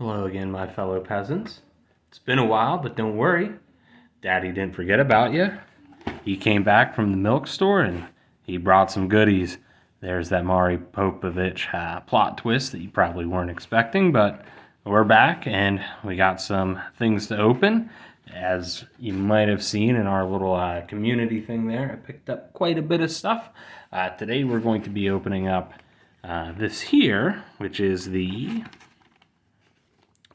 Hello again, my fellow peasants. It's been a while, but don't worry. Daddy didn't forget about you. He came back from the milk store and he brought some goodies. There's that Mari Popovich plot twist that you probably weren't expecting, but we're back and we got some things to open. As you might have seen in our little community thing there, I picked up quite a bit of stuff. Today we're going to be opening up this here, which is the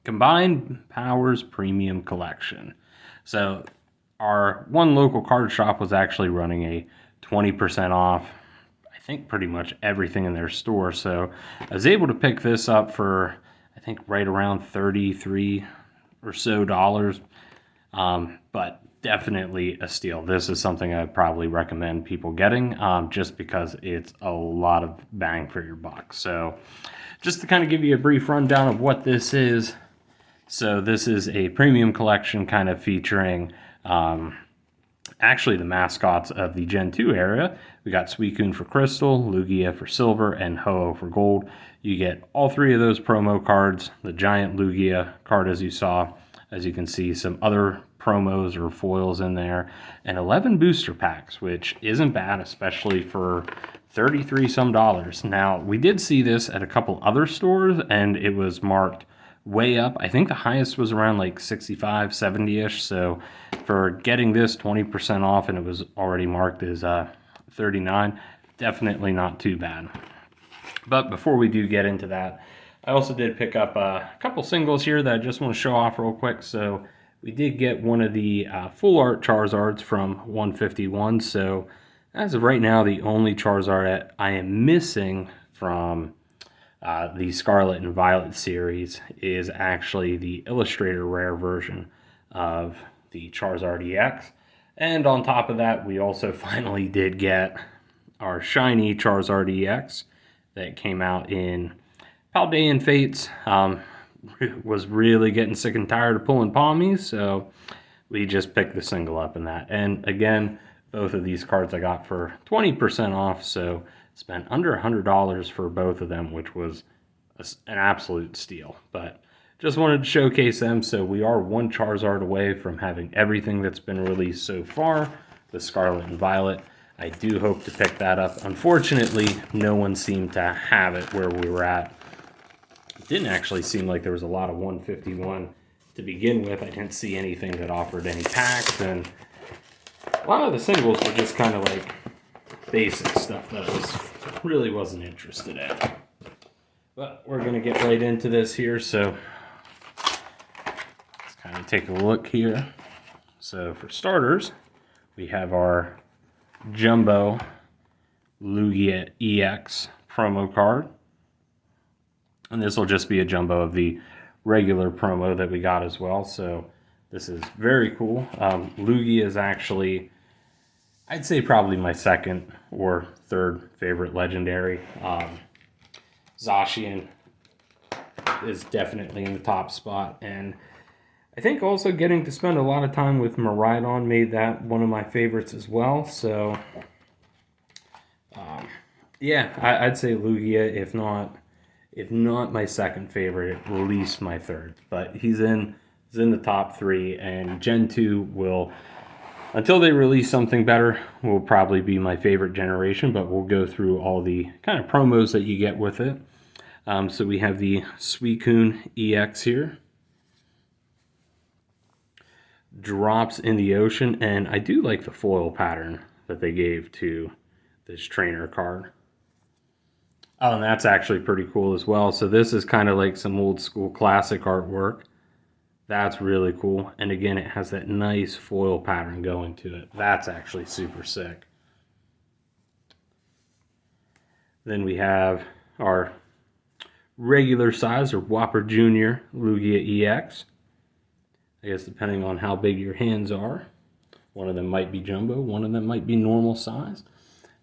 Combined Powers Premium Collection. So our one local card shop was actually running a 20% off, I think pretty much everything in their store. So I was able to pick this up for, I think right around $33 or so dollars. But definitely a steal. This is something I'd probably recommend people getting, just because it's a lot of bang for your buck. So just to kind of give you a brief rundown of what this is. So this is a premium collection kind of featuring actually the mascots of the Gen 2 area. We got Suicune for Crystal, Lugia for Silver, and Ho-Oh for Gold. You get all three of those promo cards, the giant Lugia card as you saw. As you can see, some other promos or foils in there, and 11 booster packs, which isn't bad, especially for 33 some dollars. Now, we did see this at a couple other stores, and it was marked way up. I think the highest was around like 65, 70-ish. So for getting this 20% off and it was already marked as 39, definitely not too bad. But before we do get into that, I also did pick up a couple singles here that I just want to show off real quick. So we did get one of the full art Charizards from 151. So as of right now, the only Charizard I am missing from the Scarlet and Violet series is actually the Illustrator Rare version of the Charizard EX. And on top of that, we also finally did get our shiny Charizard EX that came out in Paldean Fates. Was really getting sick and tired of pulling Palmies, so we just picked the single up in that. And again, both of these cards I got for 20% off, so spent under $100 for both of them, which was an absolute steal. But just wanted to showcase them. So we are one Charizard away from having everything that's been released so far, the Scarlet and Violet. I do hope to pick that up. Unfortunately, no one seemed to have it where we were at. It didn't actually seem like there was a lot of 151 to begin with. I didn't see anything that offered any packs, and a lot of the singles were just kind of like basic stuff that I really wasn't interested in. But we're going to get right into this here, so let's kind of take a look here. So for starters, we have our Jumbo Lugia EX promo card. And this will just be a jumbo of the regular promo that we got as well. So this is very cool. Lugia is actually, I'd say probably my second or third favorite legendary. Zacian is definitely in the top spot. And I think also getting to spend a lot of time with Miraidon made that one of my favorites as well. So yeah, I'd say Lugia, if not my second favorite, at least my third. But he's in the top three, and Gen 2 will, until they release something better, will probably be my favorite generation, but we'll go through all the kind of promos that you get with it. So we have the Suicune EX here. Drops in the ocean, and I do like the foil pattern that they gave to this trainer card. Oh, and that's actually pretty cool as well. So this is kind of like some old school classic artwork. That's really cool. And again, it has that nice foil pattern going to it. That's actually super sick. Then we have our regular size or Whopper Jr. Lugia EX. I guess depending on how big your hands are. One of them might be jumbo, one of them might be normal size.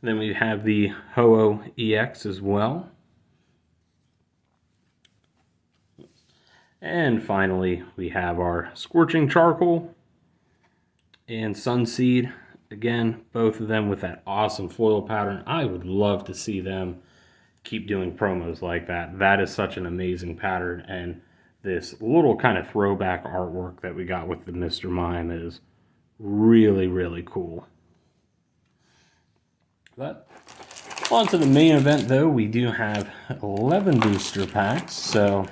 Then we have the Ho-Oh EX as well. And finally, we have our Scorching Charcoal and Sunseed. Again, both of them with that awesome foil pattern. I would love to see them keep doing promos like that. That is such an amazing pattern, and this little kind of throwback artwork that we got with the Mr. Mime is really, really cool. But on to the main event, though. We do have 11 booster packs, so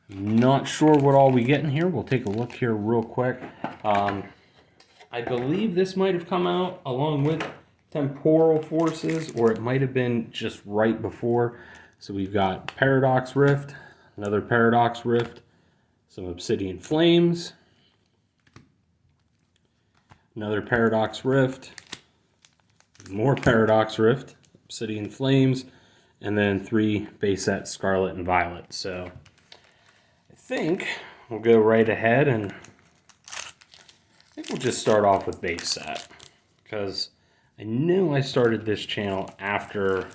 not sure what all we get in here. We'll take a look here real quick. I believe this might have come out along with Temporal Forces, or it might have been just right before. So we've got Paradox Rift, another Paradox Rift, some Obsidian Flames, another Paradox Rift, more Paradox Rift, Obsidian Flames, and then 3 base set Scarlet and Violet. So I think we'll go right ahead, and I think we'll just start off with base set, because I know I started this channel after,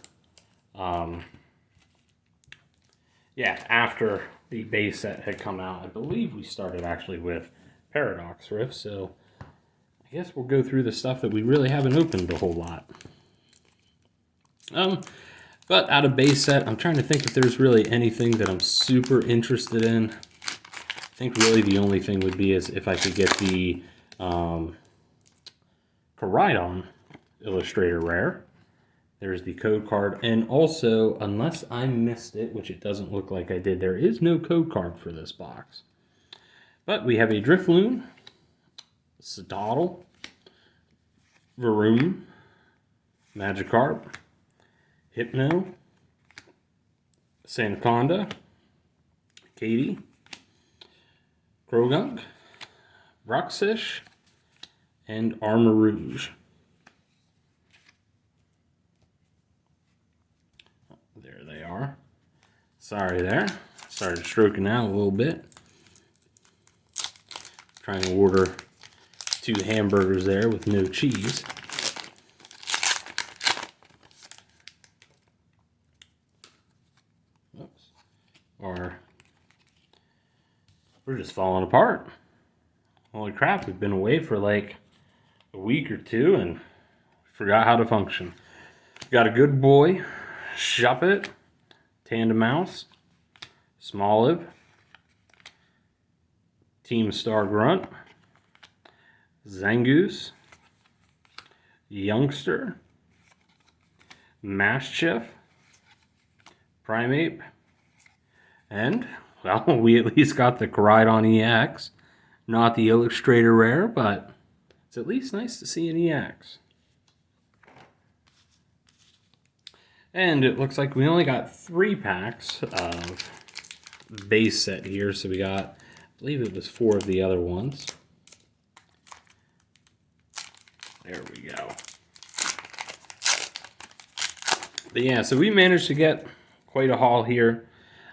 after the base set had come out. I believe we started actually with Paradox Rift, so I guess we'll go through the stuff that we really haven't opened a whole lot. But out of base set, I'm trying to think if there's really anything that I'm super interested in. I think really the only thing would be is if I could get the Charizard Illustrator Rare. There's the code card, and also, unless I missed it, which it doesn't look like I did, there is no code card for this box. But we have a Drifloon, Seattle, Varoom, Magikarp, Hypno, Sandaconda, Katie, Krogunk, Roxfish, and Armarouge. There they are. Sorry there. Started stroking out a little bit. Trying to order 2 hamburgers there with no cheese. Oops. Or we're just falling apart. Holy crap, we've been away for like a week or 2 and forgot how to function. Got a Good Boy, Shuppet, Tandemouse, Smoliv, Team Star Grunt, Zangoose, Youngster, Mashchiff, Primeape, and, well, we at least got the Charizard EX. Not the Illustrator Rare, but it's at least nice to see an EX. And it looks like we only got 3 packs of base set here, so we got, I believe it was 4 of the other ones. There we go. But yeah, so we managed to get quite a haul here.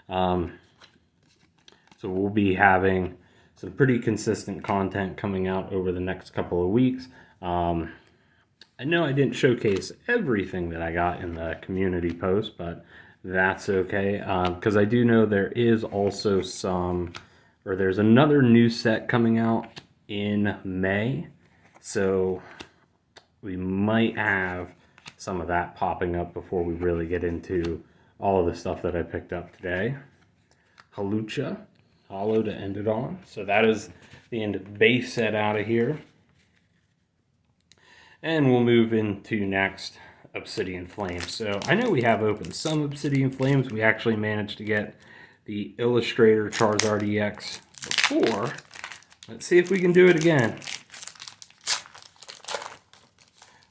So we'll be having some pretty consistent content coming out over the next couple of weeks. I know I didn't showcase everything that I got in the community post, but that's okay, because I do know there is also there's another new set coming out in May, so we might have some of that popping up before we really get into all of the stuff that I picked up today. Halucha, Hollow to end it on. So that is the end of base set out of here. And we'll move into next Obsidian Flames. So I know we have opened some Obsidian Flames. We actually managed to get the Illustrator Charizard EX before. Let's see if we can do it again.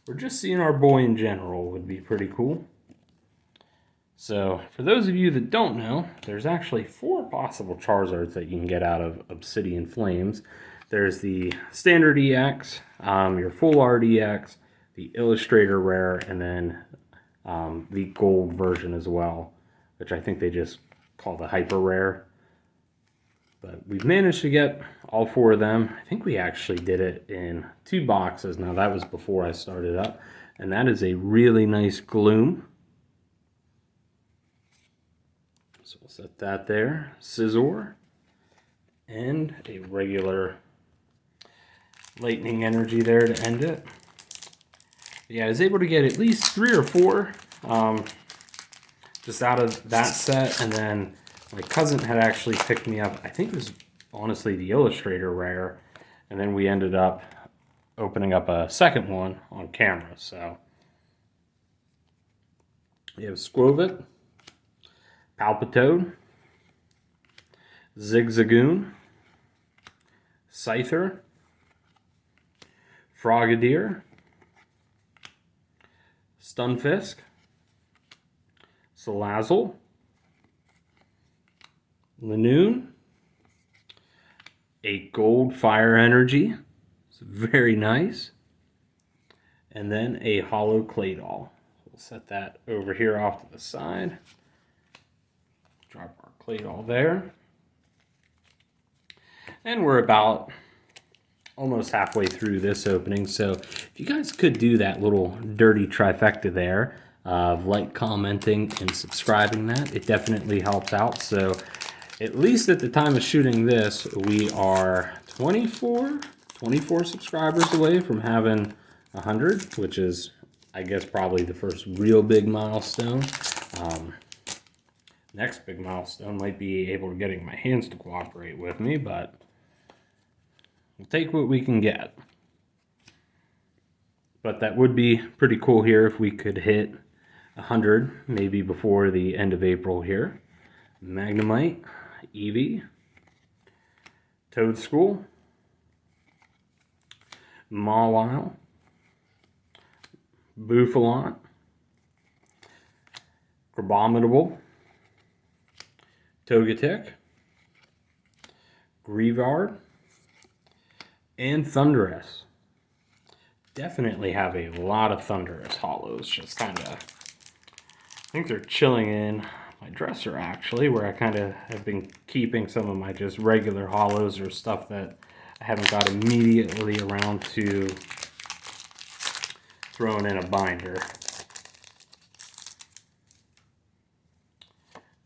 We're just seeing our boy in general would be pretty cool. So, for those of you that don't know, there's actually 4 possible Charizards that you can get out of Obsidian Flames. There's the Standard EX, your Full Art EX, the Illustrator Rare, and then the Gold version as well, which I think they just call the Hyper Rare. But we've managed to get all 4 of them. I think we actually did it in 2 boxes. Now, that was before I started up. And that is a really nice Gloom. So we'll set that there. Scizor. And a regular Lightning Energy there to end it. Yeah, I was able to get at least 3 or 4 just out of that set. And then My cousin had actually picked me up, I think it was honestly the Illustrator rare, and then we ended up opening up a second one on camera. So we have Squovit, Palpitoad, Zigzagoon, Scyther, Frogadier, Stunfisk, Salazzle, Lanoon, a gold fire energy, it's very nice, and then a hollow Claydol. We'll set that over here off to the side. Drop our Claydol there. And we're about almost halfway through this opening, so if you guys could do that little dirty trifecta there of like, commenting, and subscribing, that it definitely helps out. So at least at the time of shooting this, we are 24 subscribers away from having 100, which is, I guess, probably the first real big milestone. Next big milestone might be able to getting my hands to cooperate with me, but we'll take what we can get. But that would be pretty cool here if we could hit 100, maybe before the end of April here. Magnemite, Eevee, Toadstool, Mawile, Bouffalant, Crabominable, Togetic, Greavard, and Thundurus. Definitely have a lot of Thundurus hollows, just kind of, I think they're chilling in my dresser actually, where I kind of have been keeping some of my just regular hollows or stuff that I haven't got immediately around to throwing in a binder.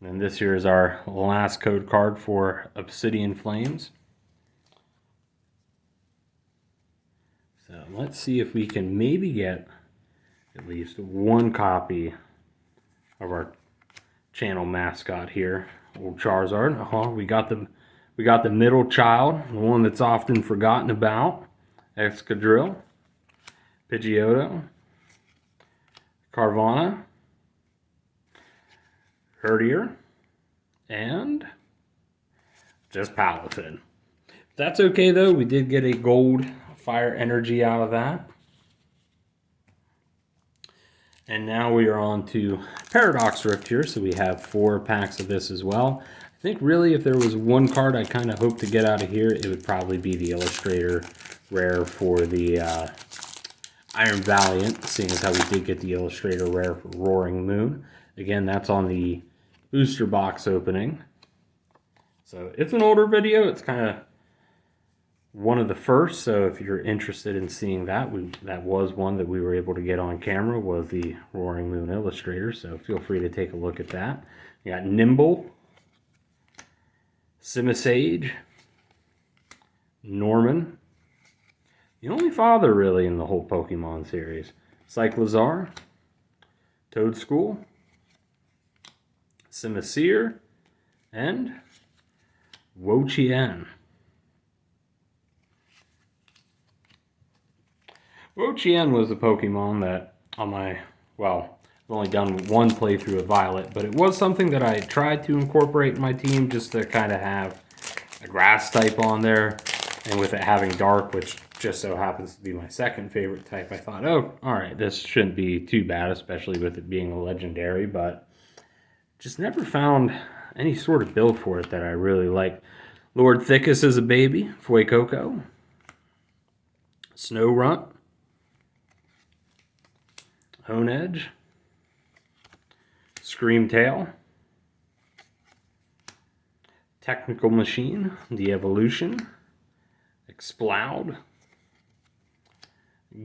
And then this here is our last code card for Obsidian Flames. So let's see if we can maybe get at least one copy of our channel mascot here, old Charizard. We got the middle child, the one that's often forgotten about. Excadrill, Pidgeotto, Carvana, Herdier, and just Palafin. That's okay though, we did get a gold fire energy out of that. And now we are on to Paradox Rift here, so we have 4 packs of this as well. I think really if there was one card I kind of hope to get out of here, it would probably be the Illustrator rare for the Iron Valiant, seeing as how we did get the Illustrator rare for Roaring Moon. Again, that's on the booster box opening. So it's an older video, it's kind of one of the first, so if you're interested in seeing that, that was one that we were able to get on camera, was the Roaring Moon Illustrator, so feel free to take a look at that. We got Nimble, Simisage, Norman, the only father really in the whole Pokemon series, Cyclizar, Toadstool, Simisear, and Wo-Chien. Wo-Chien was a Pokemon that on my, well, I've only done one playthrough of Violet, but it was something that I tried to incorporate in my team just to kind of have a grass type on there. And with it having dark, which just so happens to be my second favorite type, I thought, oh, alright, this shouldn't be too bad, especially with it being a legendary, but just never found any sort of build for it that I really like. Lord Thickus is a baby, Fuecoco, Snorunt, Honedge, Screamtail, Technical Machine, The Evolution, Exploud,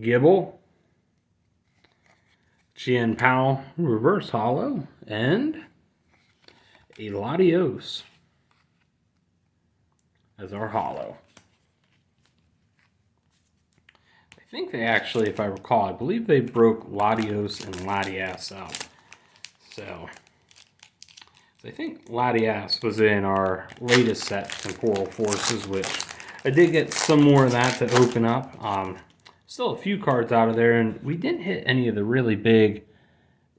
Gibble, Chien-Pao Reverse Hollow, and a Latios as our hollow. I think they actually, if I recall, I believe they broke Latios and Latias up. So So I think Latias was in our latest set, Temporal Forces, which I did get some more of that to open up. Still a few cards out of there, and we didn't hit any of the really big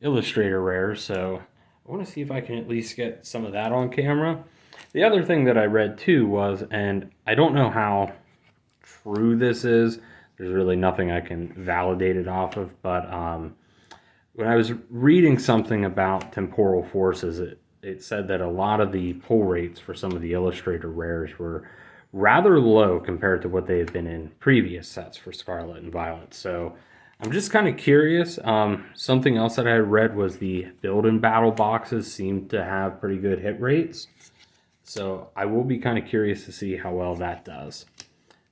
Illustrator rares, so I want to see if I can at least get some of that on camera. The other thing that I read too was, and I don't know how true this is, there's really nothing I can validate it off of, but when I was reading something about Temporal Forces, it said that a lot of the pull rates for some of the Illustrator rares were rather low compared to what they had been in previous sets for Scarlet and Violet. So I'm just kind of curious. Something else that I read was the build and battle boxes seem to have pretty good hit rates. So I will be kind of curious to see how well that does.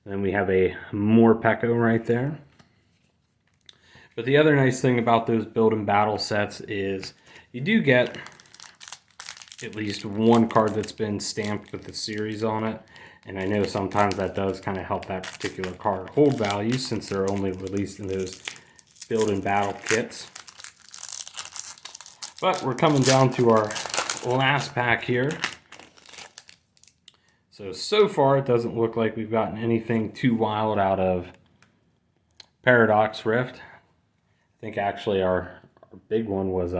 And then we have a Morpeko right there. But the other nice thing about those build and battle sets is you do get at least one card that's been stamped with the series on it. And I know sometimes that does kind of help that particular card hold value since they're only released in those build and battle kits. But we're coming down to our last pack here. So far it doesn't look like we've gotten anything too wild out of Paradox Rift. I think actually our big one was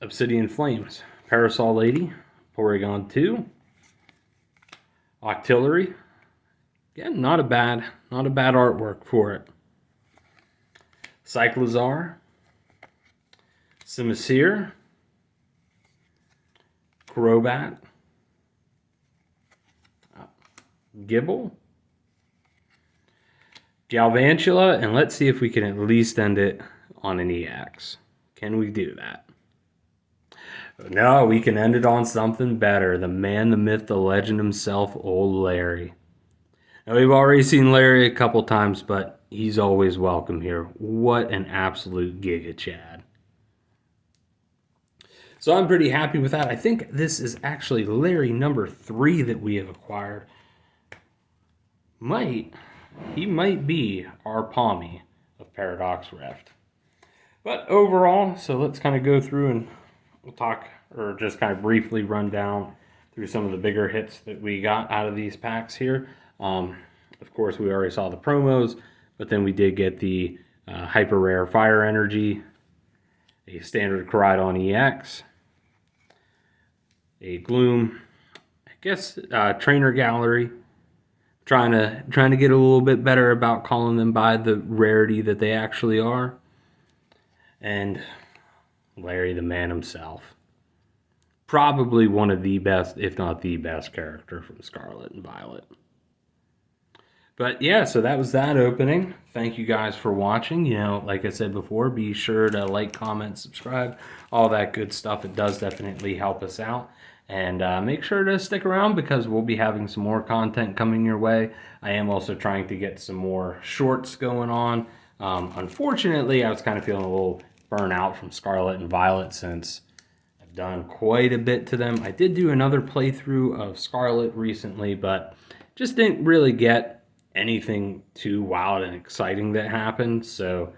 Obsidian Flames, Parasol Lady, Porygon 2, Octillery. Again, not a bad artwork for it. Cyclizar, Simisear, Crobat, Gibble, Galvantula, and let's see if we can at least end it on an EX. Can we do that? No, we can end it on something better. The man, the myth, the legend himself, old Larry. Now, we've already seen Larry a couple times, but he's always welcome here. What an absolute Giga Chad. So I'm pretty happy with that. I think this is actually Larry number 3 that we have acquired. He might be our Palmy of Paradox Rift. But overall, so let's kind of go through and we'll talk, or just kind of briefly run down through some of the bigger hits that we got out of these packs here. Of course, we already saw the promos, but then we did get the Hyper Rare Fire Energy, a Standard Koraidon EX, a Gloom, I guess Trainer Gallery. Trying to get a little bit better about calling them by the rarity that they actually are. And Larry the man himself. Probably one of the best, if not the best character from Scarlet and Violet. But yeah, so that was that opening. Thank you guys for watching. You know, like I said before, be sure to like, comment, subscribe, all that good stuff. It does definitely help us out. And make sure to stick around because we'll be having some more content coming your way. I am also trying to get some more shorts going on. Unfortunately, I was kind of feeling a little burnout from Scarlet and Violet since I've done quite a bit to them. I did do another playthrough of Scarlet recently, but just didn't really get anything too wild and exciting that happened. So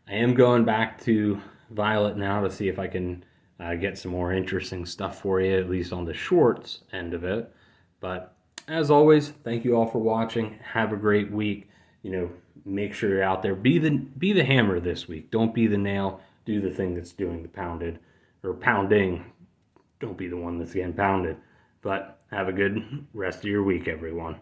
I am going back to Violet now to see if I can get some more interesting stuff for you, at least on the shorts end of it. But as always, thank you all for watching. Have a great week. You know, make sure you're out there. Be the hammer this week. Don't be the nail. Do the thing that's doing the pounded or pounding. Don't be the one that's getting pounded. But have a good rest of your week, everyone.